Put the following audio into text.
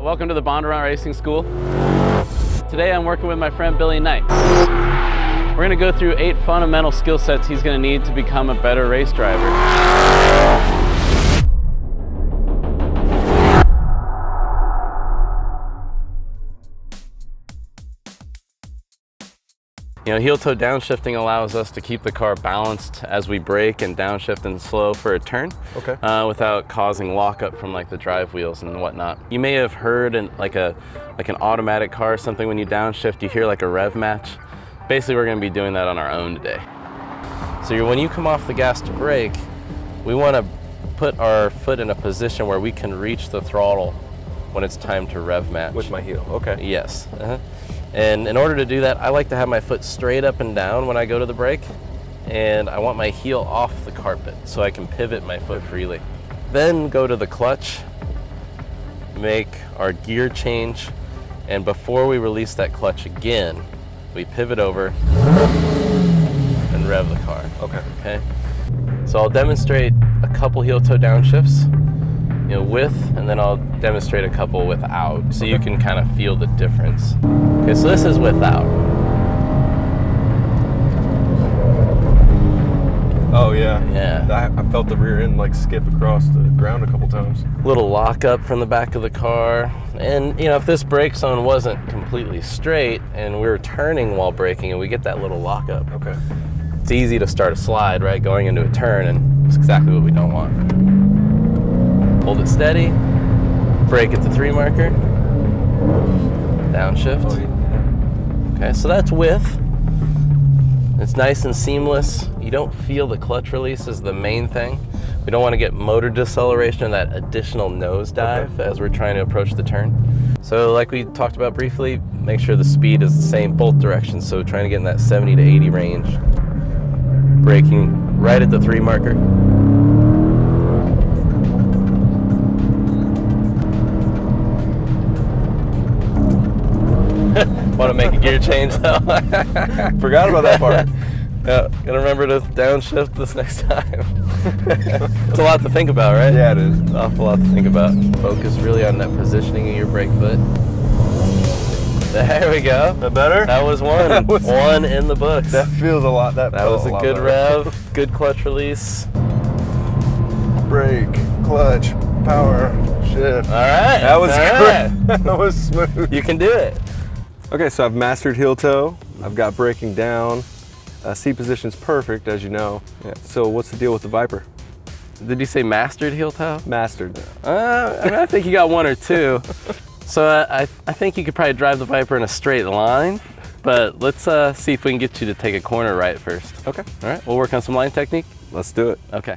Welcome to the Bondurant Racing School. Today I'm working with my friend Billy Knight. We're going to go through 8 fundamental skill sets he's going to need to become a better race driver. You know, heel-toe downshifting allows us to keep the car balanced as we brake and downshift and slow for a turn, without causing lockup from like the drive wheels and whatnot. You may have heard in like an automatic car or something, when you downshift, you hear like a rev match. Basically, we're going to be doing that on our own today. So when you come off the gas to brake, we want to put our foot in a position where we can reach the throttle when it's time to rev match. With my heel, okay. Yes. And in order to do that, I like to have my foot straight up and down when I go to the brake, and I want my heel off the carpet so I can pivot my foot freely. Then go to the clutch, make our gear change, and before we release that clutch again, we pivot over and rev the car. Okay. So I'll demonstrate a couple heel-toe downshifts, with, and then I'll demonstrate a couple without, so you can kind of feel the difference. Okay, so this is without. Oh yeah. Yeah. I felt the rear end like skip across the ground a couple times. Little lockup from the back of the car, and if this brake zone wasn't completely straight and we were turning while braking and we get that little lockup. Okay. It's easy to start a slide, right, going into a turn, and it's exactly what we don't want. Hold it steady, brake at the 3 marker, downshift. Oh, yeah. Okay, so that's with. It's nice and seamless. You don't feel the clutch release is the main thing. We don't want to get motor deceleration and that additional nosedive as we're trying to approach the turn. So like we talked about briefly, make sure the speed is the same both directions. So trying to get in that 70 to 80 range. Braking right at the 3 marker. Want to make a gear change though? Forgot about that part. Yeah, gotta remember to downshift this next time. It's a lot to think about, right? Yeah, it is. An awful lot to think about. Focus really on that positioning of your brake foot. There we go. That better? That was one. One in the books. That feels a lot. That was a good rev. Good clutch release. Brake, clutch, power, shift. All right. That was great. Right. That was smooth. You can do it. Okay, so I've mastered heel toe. I've got braking down. Seat position's perfect, as you know. Yeah. So what's the deal with the Viper? Did you say mastered heel toe? Mastered. I think you got 1 or 2. So I think you could probably drive the Viper in a straight line, but let's see if we can get you to take a corner right first. Okay. All right, we'll work on some line technique. Let's do it. Okay.